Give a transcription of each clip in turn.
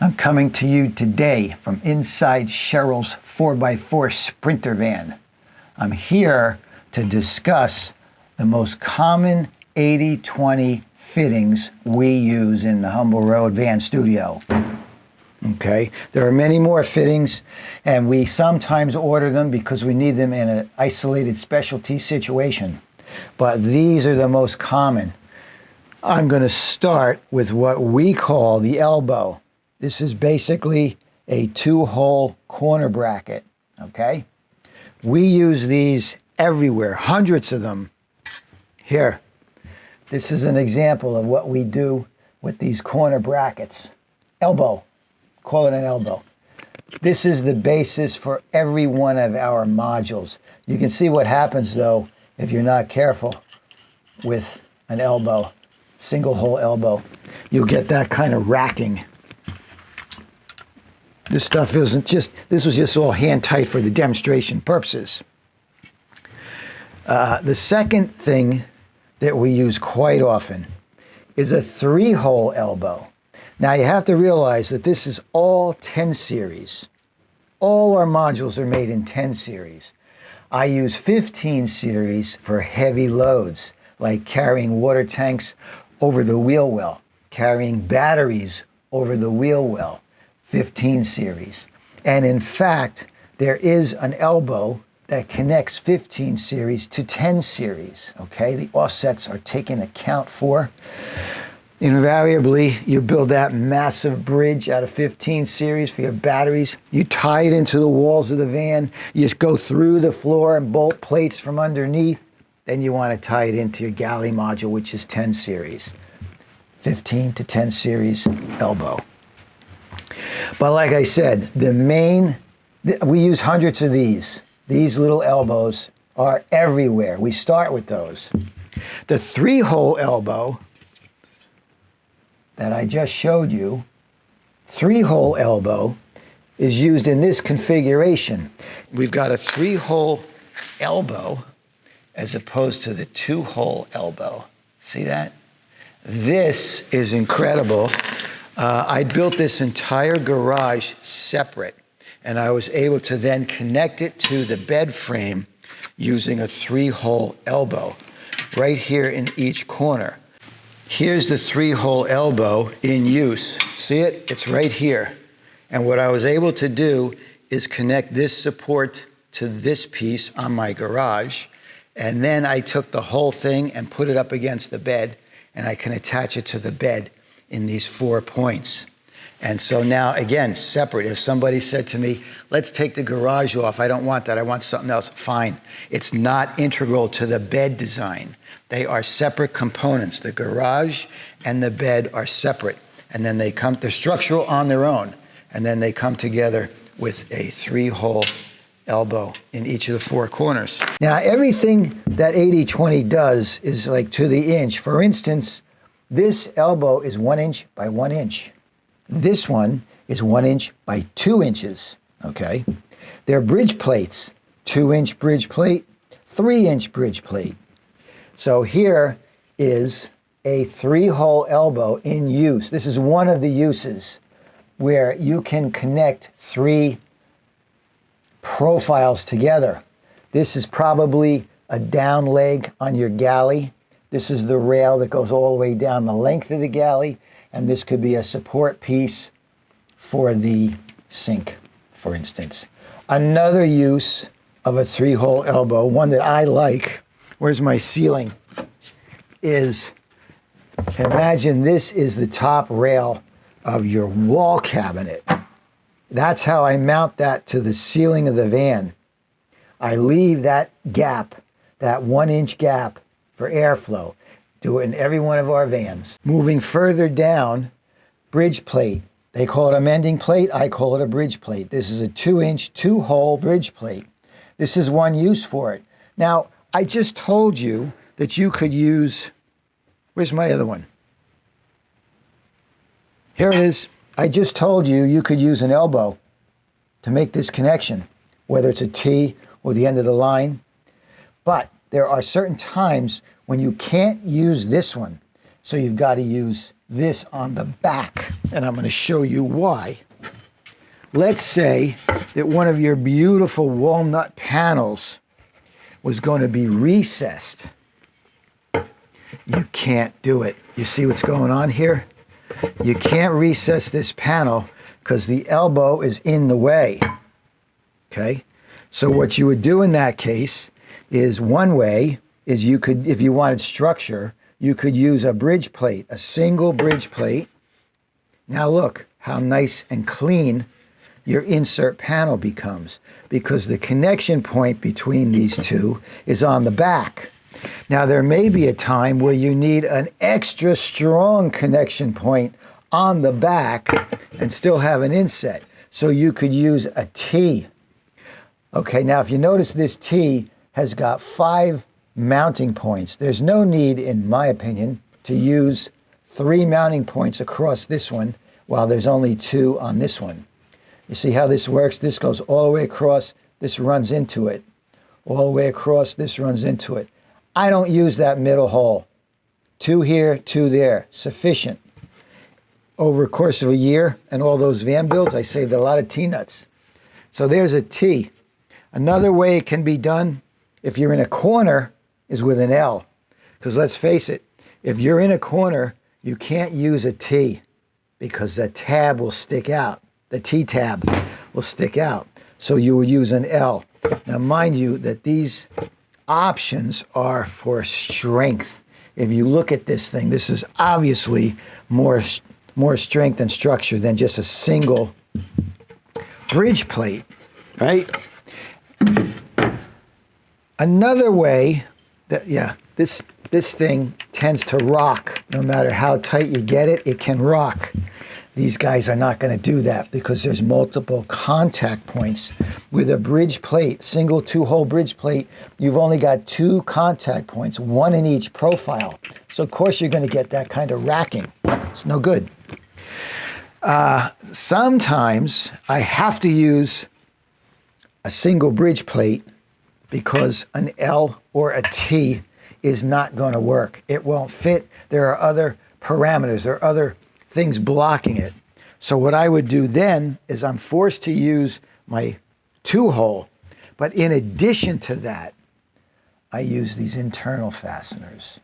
I'm coming to you today from inside Cheryl's 4x4 Sprinter van. I'm here to discuss the most common 80-20 fittings we use in the Humble Road Van Studio. Okay, there are many more fittings, and we sometimes order them because we need them in an isolated specialty situation. But these are the most common. I'm going to start with what we call the elbow. This is basically a 2-hole corner bracket, okay? We use these everywhere, hundreds of them. Here, this is an example of what we do with these corner brackets. Elbow, call it an elbow. This is the basis for every one of our modules. You can see what happens though if you're not careful with an elbow, single hole elbow. You'll get that kind of racking. This stuff isn't just, this was just all hand tight for the demonstration purposes. The second thing that we use quite often is a 3-hole elbow. Now you have to realize that this is all 10 series. All our modules are made in 10 series. I use 15 series for heavy loads, like carrying water tanks over the wheel well, carrying batteries over the wheel well. 15 series. And in fact, there is an elbow that connects 15 series to 10 series, okay? The offsets are taken account for. Invariably, you build that massive bridge out of 15 series for your batteries. You tie it into the walls of the van. You just go through the floor and bolt plates from underneath. Then you want to tie it into your galley module, which is 10 series. 15 to 10 series elbow. But like I said, we use hundreds of these. These little elbows are everywhere. We start with those. The 3-hole elbow that I just showed you, 3-hole elbow, is used in this configuration. We've got a 3-hole elbow as opposed to the 2-hole elbow. See that? This is incredible. I built this entire garage separate, and I was able to then connect it to the bed frame using a 3-hole elbow right here in each corner. Here's the 3-hole elbow in use. See it? It's right here. And what I was able to do is connect this support to this piece on my garage, and then I took the whole thing and put it up against the bed, and I can attach it to the bed in these 4 points. And so now, again, separate. If somebody said to me, let's take the garage off, I don't want that, I want something else, fine. It's not integral to the bed design. They are separate components. The garage and the bed are separate. And then they're structural on their own. And then they come together with a 3-hole elbow in each of the 4 corners. Now, everything that 80-20 does is like to the inch. For instance, this elbow is 1 inch by 1 inch. This one is 1 inch by 2 inches, okay? They're bridge plates, 2-inch bridge plate, 3-inch bridge plate. So here is a 3-hole elbow in use. This is one of the uses where you can connect 3 profiles together. This is probably a down leg on your galley. This is the rail that goes all the way down the length of the galley, and this could be a support piece for the sink, for instance. Another use of a 3-hole elbow, one that I like, where's my ceiling, is imagine this is the top rail of your wall cabinet. That's how I mount that to the ceiling of the van. I leave that gap, that 1-inch gap, for airflow. Do it in every one of our vans. Moving further down, bridge plate. They call it a mending plate, I call it a bridge plate. This is a 2-inch, 2-hole bridge plate. This is one use for it. Now, I just told you that you could use, where's my other one? Here it is. I just told you you could use an elbow to make this connection, whether it's a T or the end of the line. But there are certain times when you can't use this one, so you've got to use this on the back, and I'm going to show you why. Let's say that one of your beautiful walnut panels was going to be recessed. You can't do it. You see what's going on here? You can't recess this panel because the elbow is in the way. Okay? So what you would do in that case is, one way is you could, if you wanted structure, you could use a bridge plate, a single bridge plate. Now look how nice and clean your insert panel becomes, because the connection point between these two is on the back. Now there may be a time where you need an extra strong connection point on the back and still have an inset. So you could use a T. Okay, now if you notice, this T has got 5 mounting points. There's no need, in my opinion, to use 3 mounting points across this one while there's only 2 on this one. You see how this works? This goes all the way across, this runs into it. All the way across, this runs into it. I don't use that middle hole. 2 here, 2 there, sufficient. Over the course of a year and all those van builds, I saved a lot of T-nuts. So there's a T. Another way it can be done, if you're in a corner, is with an L. Because let's face it, if you're in a corner, you can't use a T because the tab will stick out. The T-tab will stick out. So you would use an L. Now mind you that these options are for strength. If you look at this thing, this is obviously more strength and structure than just a single bridge plate, right? Another way that, this thing tends to rock. No matter how tight you get it, it can rock. These guys are not going to do that because there's multiple contact points. With a bridge plate, single 2-hole bridge plate, you've only got 2 contact points, 1 in each profile. So of course you're going to get that kind of racking. It's no good. Sometimes I have to use a single bridge plate because an L or a T is not going to work. It won't fit. There are other parameters. There are other things blocking it. So what I would do then is I'm forced to use my 2-hole, but in addition to that, I use these internal fasteners.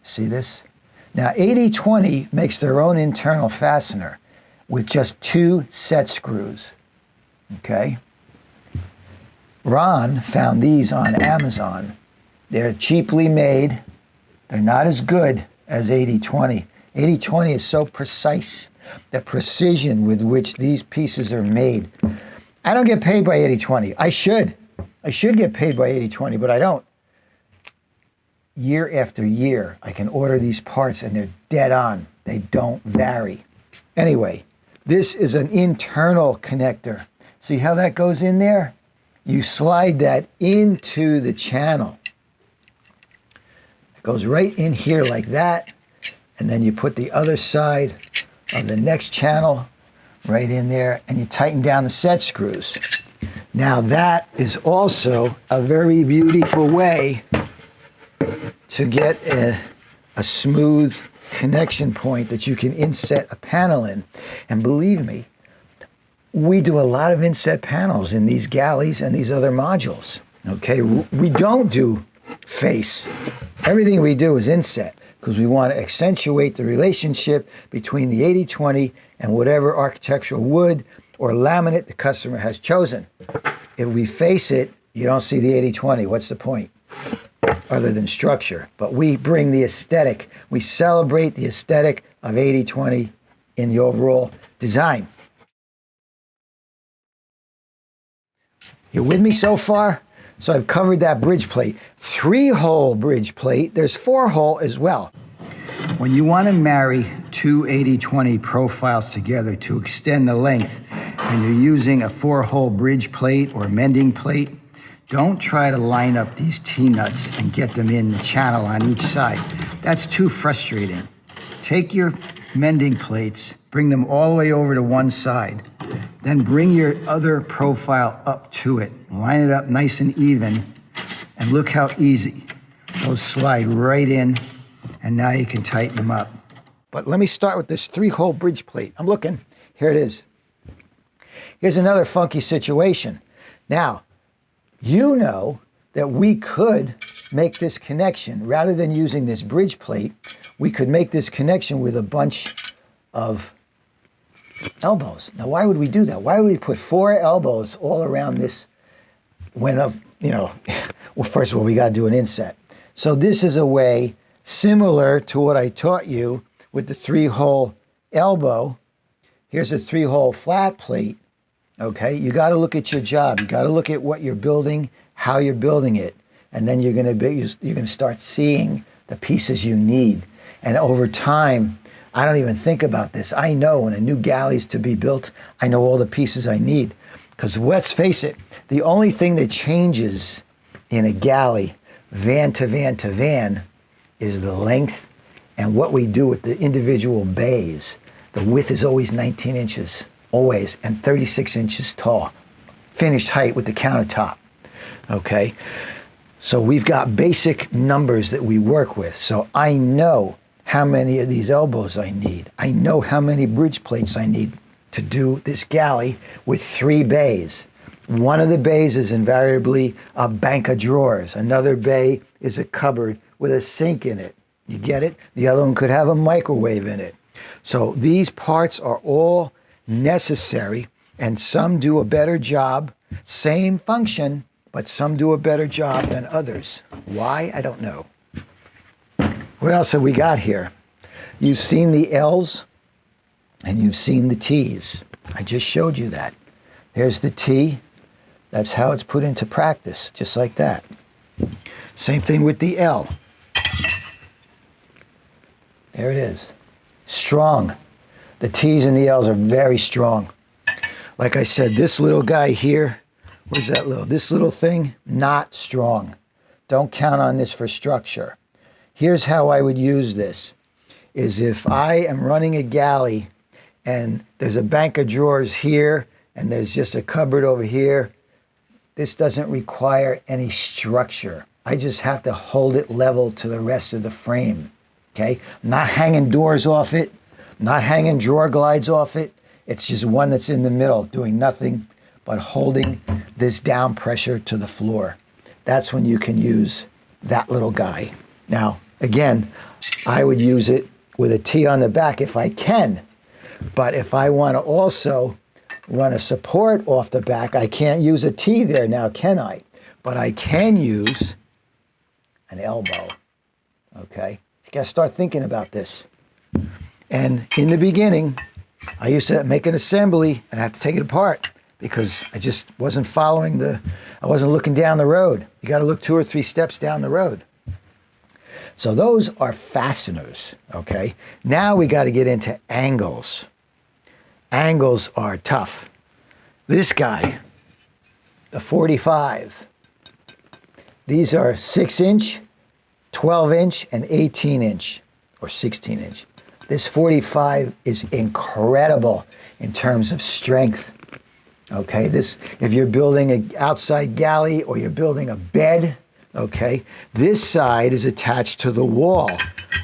See this? Now 80/20 makes their own internal fastener with just 2 set screws, okay? Ron found these on Amazon. They're cheaply made. They're not as good as 80/20. 80/20 is so precise, the precision with which these pieces are made. I don't get paid by 80/20. I should. I should get paid by 80/20, but I don't. Year after year, I can order these parts and they're dead on. They don't vary. Anyway, this is an internal connector. See how that goes in there? You slide that into the channel. It goes right in here like that. And then you put the other side of the next channel right in there and you tighten down the set screws. Now that is also a very beautiful way to get a smooth connection point that you can inset a panel in. And believe me, we do a lot of inset panels in these galleys and these other modules. Okay, we don't do face. Everything we do is inset because we want to accentuate the relationship between the 80/20 and whatever architectural wood or laminate the customer has chosen. If we face it, you don't see the 80/20. What's the point? Other than structure. But we bring the aesthetic. We celebrate the aesthetic of 80/20 in the overall design. You with me so far? So I've covered that bridge plate. 3-hole bridge plate. There's 4-hole as well. When you want to marry 2 80/20 profiles together to extend the length, and you're using a 4-hole bridge plate or mending plate, don't try to line up these T-nuts and get them in the channel on each side. That's too frustrating. Take your mending plates, bring them all the way over to one side, then bring your other profile up to it. Line it up nice and even, and look how easy. Those slide right in, and now you can tighten them up. But let me start with this 3-hole bridge plate. I'm looking. Here it is. Here's another funky situation. Now, you know that we could make this connection. Rather than using this bridge plate, we could make this connection with a bunch of elbows. Now, why would we do that? Why would we put 4 elbows all around this when well, first of all, we got to do an inset. So this is a way similar to what I taught you with the 3-hole elbow. Here's a 3-hole flat plate. Okay, you got to look at your job. You got to look at what you're building, how you're building it, and then you're going to start seeing the pieces you need. And over time, I don't even think about this. I know when a new galley is to be built, I know all the pieces I need. Because let's face it, the only thing that changes in a galley, van to van to van, is the length and what we do with the individual bays. The width is always 19 inches, always, and 36 inches tall. Finished height with the countertop, okay? So we've got basic numbers that we work with. So I know how many of these elbows I need. I know how many bridge plates I need to do this galley with 3 bays. One of the bays is invariably a bank of drawers. Another bay is a cupboard with a sink in it. You get it? The other one could have a microwave in it. So these parts are all necessary, and some do a better job, same function, but some do a better job than others. Why? I don't know. What else have we got here? You've seen the L's and you've seen the T's. I just showed you that. There's the T. That's how it's put into practice, just like that. Same thing with the L. There it is. Strong. The T's and the L's are very strong. Like I said, this little guy here, where's that little? This little thing, not strong. Don't count on this for structure. Here's how I would use this, is if I am running a galley and there's a bank of drawers here and there's just a cupboard over here, this doesn't require any structure. I just have to hold it level to the rest of the frame, okay? I'm not hanging doors off it, I'm not hanging drawer glides off it. It's just one that's in the middle doing nothing but holding this down pressure to the floor. That's when you can use that little guy. Now, again, I would use it with a T on the back if I can, but if I want to also run a support off the back, I can't use a T there now, can I? But I can use an elbow, okay? You got to start thinking about this. And in the beginning, I used to make an assembly and I had to take it apart because I just wasn't I wasn't looking down the road. You got to look 2 or 3 steps down the road. So those are fasteners, okay? Now we got to get into angles. Angles are tough. This guy, the 45, these are 6-inch, 12-inch, and 18-inch, or 16-inch. This 45 is incredible in terms of strength, okay? If you're building an outside galley or you're building a bed, okay, this side is attached to the wall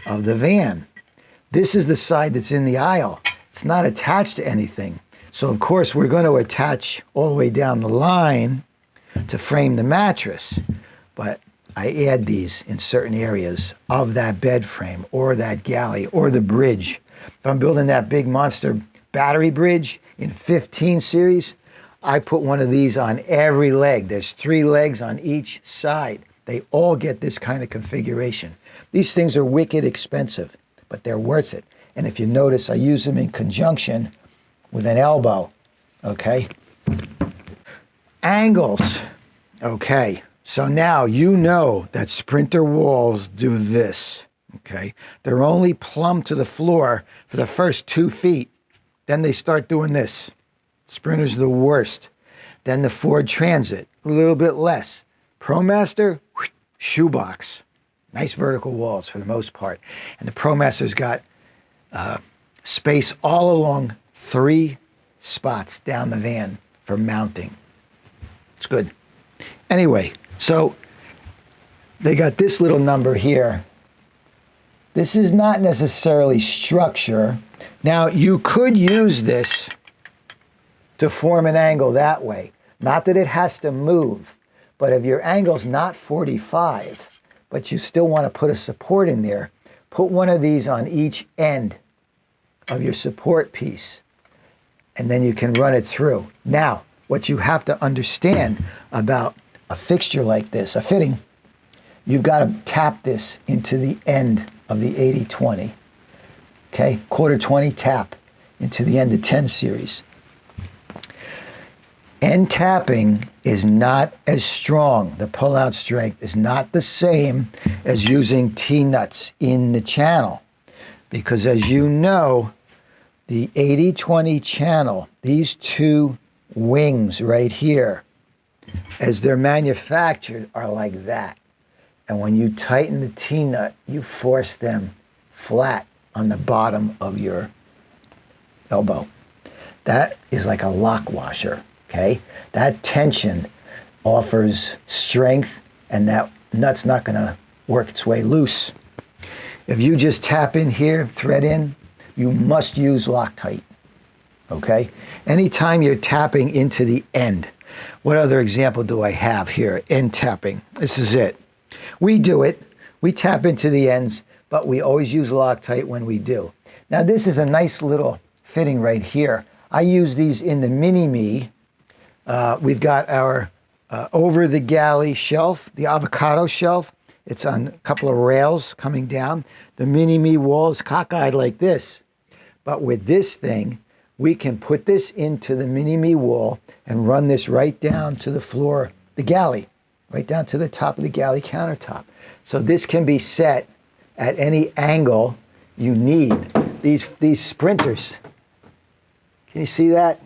of the van. This is the side that's in the aisle. It's not attached to anything. So of course we're going to attach all the way down the line to frame the mattress. But I add these in certain areas of that bed frame or that galley or the bridge. If I'm building that big monster battery bridge in 15 series, I put one of these on every leg. There's 3 legs on each side. They all get this kind of configuration. These things are wicked expensive, but they're worth it. And if you notice, I use them in conjunction with an elbow, okay? Angles, okay. So now you know that sprinter walls do this, okay? They're only plumb to the floor for the first 2 feet. Then they start doing this. Sprinters are the worst. Then the Ford Transit, a little bit less. ProMaster, shoebox. Nice vertical walls for the most part. And the ProMaster's got space all along 3 spots down the van for mounting. It's good. Anyway, so they got this little number here. This is not necessarily structure. Now, you could use this to form an angle that way. Not that it has to move, but if your angle's not 45, but you still want to put a support in there, put one of these on each end of your support piece, and then you can run it through. Now, what you have to understand about a fixture like this, a fitting, you've got to tap this into the end of the 80-20. Okay, quarter 20 tap into the end of 10 series. End tapping is not as strong. The pull-out strength is not the same as using T-nuts in the channel. Because as you know, the 80-20 channel, these two wings right here, as they're manufactured, are like that. And when you tighten the T-nut, you force them flat on the bottom of your elbow. That is like a lock washer, okay? That tension offers strength, and that nut's not gonna work its way loose. If you just tap in here, thread in, you must use Loctite, okay? Anytime you're tapping into the end. What other example do I have here? End tapping, this is it. We do it, we tap into the ends, but we always use Loctite when we do. Now this is a nice little fitting right here. I use these in the mini-me. We've got our over the galley shelf, the avocado shelf. It's on a couple of rails coming down. The mini-me wall is cockeyed like this. But with this thing, we can put this into the mini-me wall and run this right down to the floor, the galley, right down to the top of the galley countertop. So this can be set at any angle you need. These sprinters, can you see that?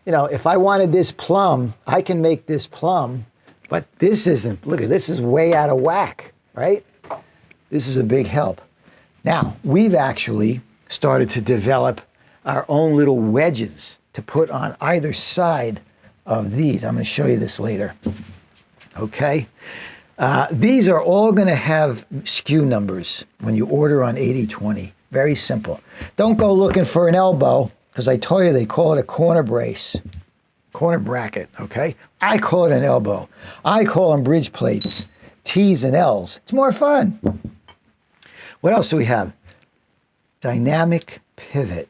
You know, if I wanted this plumb, I can make this plumb, but this isn't. Look at this, is way out of whack, right? This is a big help. Now, we've actually started to develop our own little wedges to put on either side of these. I'm going to show you this later. Okay? These are all going to have SKU numbers when you order on 80-20. Very simple. Don't go looking for an elbow, because I told you they call it a corner brace, corner bracket, okay? I call it an elbow. I call them bridge plates, T's and L's. It's more fun. What else do we have? Dynamic pivot.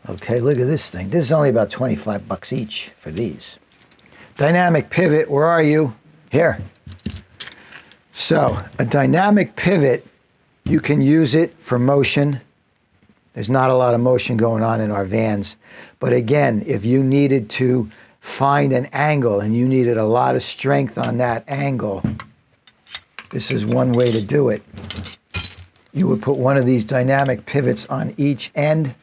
Okay, look at this thing. This is only about 25 bucks each for these. Dynamic pivot, where are you? Here. So, a dynamic pivot, you can use it for motion. There's not a lot of motion going on in our vans. But again, if you needed to find an angle and you needed a lot of strength on that angle, this is one way to do it. You would put one of these dynamic pivots on each end,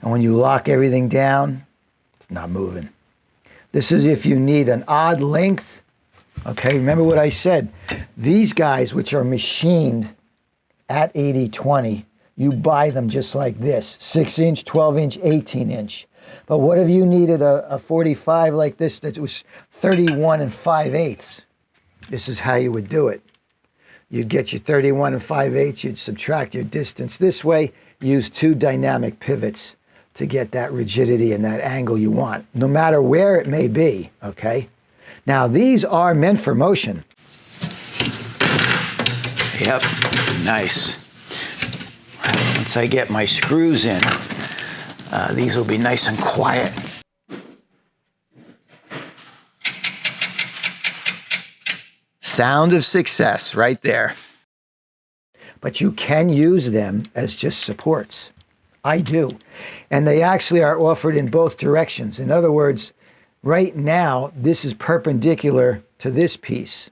and when you lock everything down, it's not moving. This is if you need an odd length. Okay, remember what I said. These guys, which are machined at 80-20, you buy them just like this, 6-inch, 12-inch, 18-inch. But what if you needed a 45 like this that was 31 5/8? This is how you would do it. You'd get your 31 5/8, you'd subtract your distance this way, use two dynamic pivots to get that rigidity and that angle you want, no matter where it may be, okay? Now, these are meant for motion. Yep, nice. Once I get my screws in, these will be nice and quiet. Sound of success right there. But you can use them as just supports. I do. And they actually are offered in both directions. In other words, right now, this is perpendicular to this piece.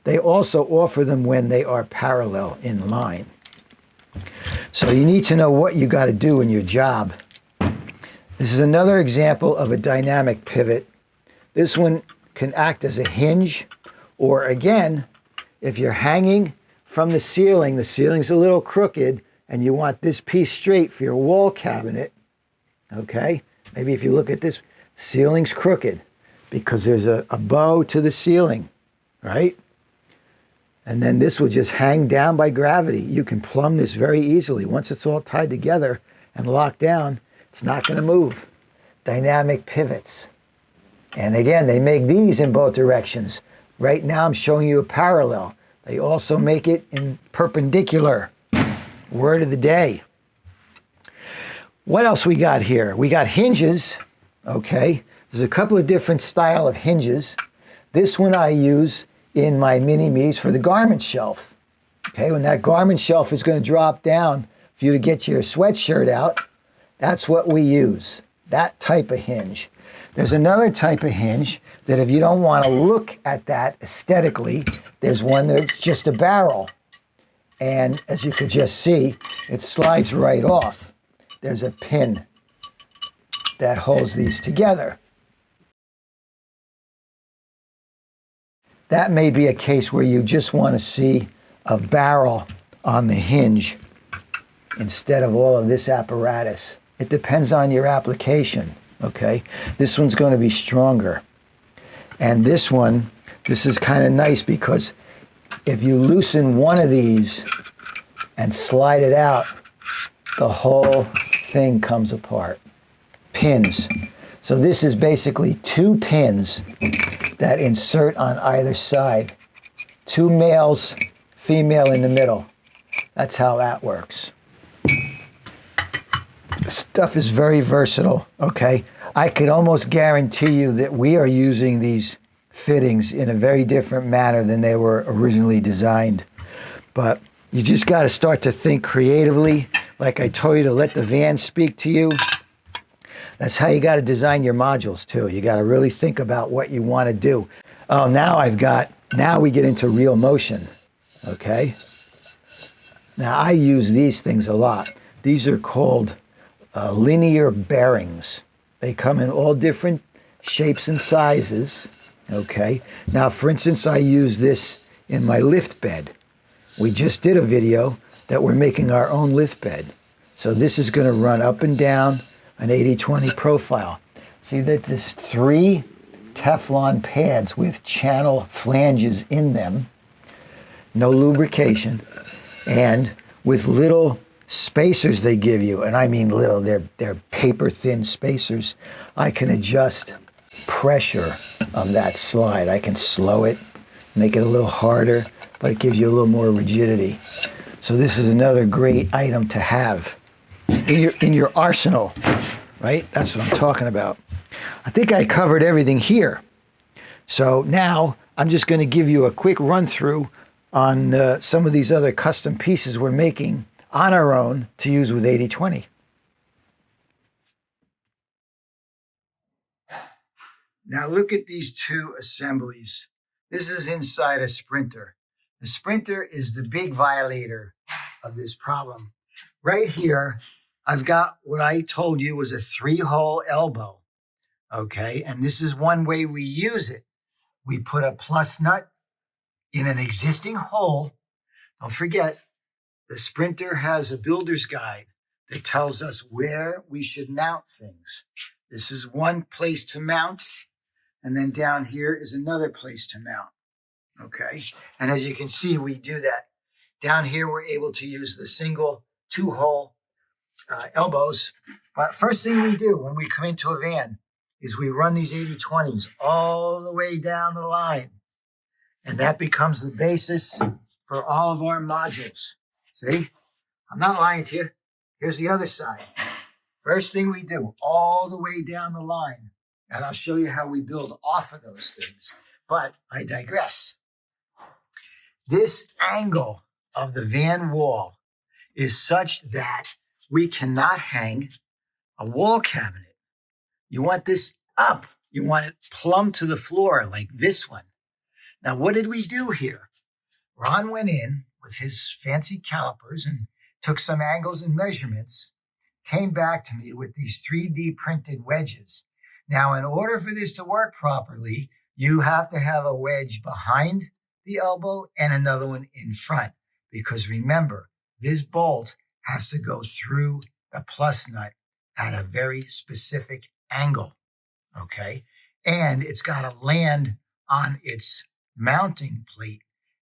They also offer them when they are parallel in line. So you need to know what you got to do in your job. This is another example of a dynamic pivot. This one can act as a hinge, or again, if you're hanging from the ceiling's a little crooked, and you want this piece straight for your wall cabinet, okay? Maybe if you look at this, ceiling's crooked because there's a bow to the ceiling, right? And then this will just hang down by gravity. You can plumb this very easily. Once it's all tied together and locked down, it's not going to move. Dynamic pivots. And again, they make these in both directions. Right now, I'm showing you a parallel. They also make it in perpendicular. Word of the day. What else we got here? We got hinges, okay? There's a couple of different style of hinges. This one I use in my mini-me's for the garment shelf. Okay, when that garment shelf is going to drop down for you to get your sweatshirt out, that's what we use, that type of hinge. There's another type of hinge that if you don't want to look at that aesthetically, there's one that's just a barrel. And as you could just see, it slides right off. There's a pin that holds these together. That may be a case where you just want to see a barrel on the hinge instead of all of this apparatus. It depends on your application, okay? This one's going to be stronger. And this one, this is kind of nice because if you loosen one of these and slide it out, the whole thing comes apart. Pins. So this is basically two pins that insert on either side. Two males, female in the middle. That's how that works. Stuff is very versatile, okay? I could almost guarantee you that we are using these fittings in a very different manner than they were originally designed. But you just got to start to think creatively. Like I told you, to let the van speak to you. That's how you got to design your modules too. You got to really think about what you want to do. Oh, now we get into real motion, okay? Now I use these things a lot. These are called linear bearings. They come in all different shapes and sizes, okay? Now, for instance, I use this in my lift bed. We just did a video that we're making our own lift bed. So this is going to run up and down an 80-20 profile. See that there's 3 Teflon pads with channel flanges in them, no lubrication, and with little spacers they give you, and I mean little, they're paper-thin spacers. I can adjust pressure of that slide. I can slow it, make it a little harder, but it gives you a little more rigidity. So this is another great item to have in your arsenal, right? That's what I'm talking about. I think I covered everything here. So now I'm just going to give you a quick run through on some of these other custom pieces we're making on our own to use with 80-20. Now look at these 2 assemblies. This is inside a Sprinter. The Sprinter is the big violator of this problem. Right here, I've got what I told you was a 3-hole elbow, okay? And this is one way we use it. We put a plus nut in an existing hole. Don't forget, the Sprinter has a builder's guide that tells us where we should mount things. This is one place to mount, and then down here is another place to mount, okay? And as you can see, we do that. Down here, we're able to use the single 2-hole elbows. But first thing we do when we come into a van is we run these 80-20s all the way down the line. And that becomes the basis for all of our modules. See? I'm not lying to you. Here's the other side. First thing we do, all the way down the line. And I'll show you how we build off of those things. But I digress. This angle of the van wall is such that we cannot hang a wall cabinet. You want this up. You want it plumb to the floor like this one. Now, what did we do here? Ron went in with his fancy calipers and took some angles and measurements, came back to me with these 3D printed wedges. Now, in order for this to work properly, you have to have a wedge behind the elbow and another one in front. Because remember, this bolt has to go through the plus nut at a very specific angle, okay? And it's got to land on its mounting plate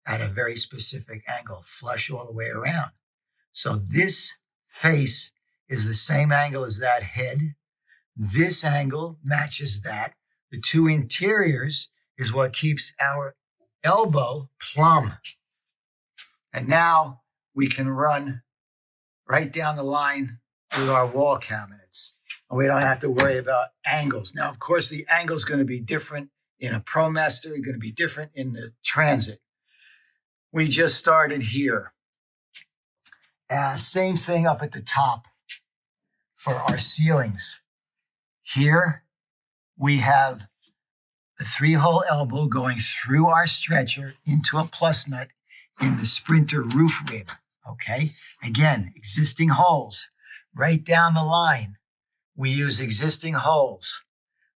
at a very specific angle, flush all the way around. So this face is the same angle as that head. This angle matches that. The two interiors is what keeps our elbow plumb. And now we can run right down the line with our wall cabinets. And we don't have to worry about angles. Now, of course, the angle is going to be different in a ProMaster, going to be different in the Transit. We just started here. Same thing up at the top for our ceilings. Here we have the 3-hole elbow going through our stretcher into a plus nut in the Sprinter roof rib. Okay, again, existing holes. Right down the line, we use existing holes.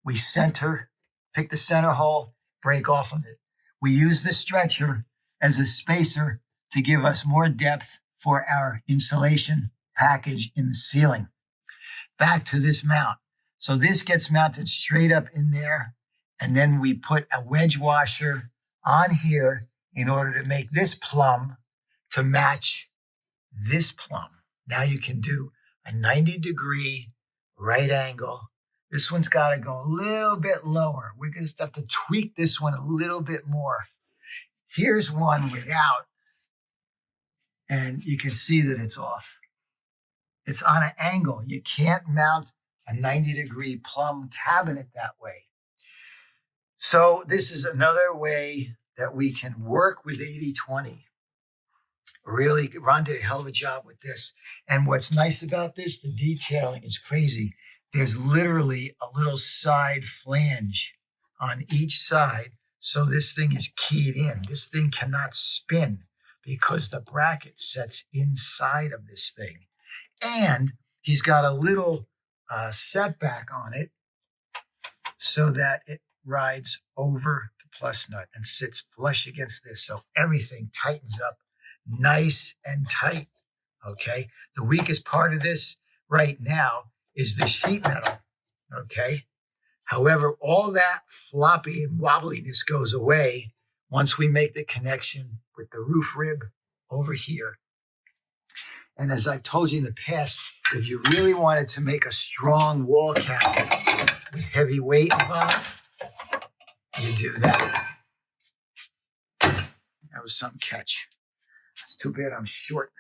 We pick the center hole, break off of it. We use the stretcher as a spacer to give us more depth for our insulation package in the ceiling. Back to this mount. So this gets mounted straight up in there, and then we put a wedge washer on here in order to make this plumb to match this plumb. Now you can do a 90-degree right angle. This one's got to go a little bit lower. We're going to have to tweak this one a little bit more. Here's one without, and you can see that it's off. It's on an angle. You can't mount a 90-degree plumb cabinet that way. So this is another way that we can work with 80/20. Really, Ron did a hell of a job with this. And what's nice about this, the detailing is crazy. There's literally a little side flange on each side. So this thing is keyed in. This thing cannot spin because the bracket sets inside of this thing. And he's got a little setback on it so that it rides over the plus nut and sits flush against this. So everything tightens up nice and tight, okay? The weakest part of this right now is the sheet metal, okay? However, all that floppy and wobbliness goes away once we make the connection with the roof rib over here. And as I've told you in the past, if you really wanted to make a strong wall cabinet with heavy weight involved, you do that. That was some catch. It's too bad I'm short.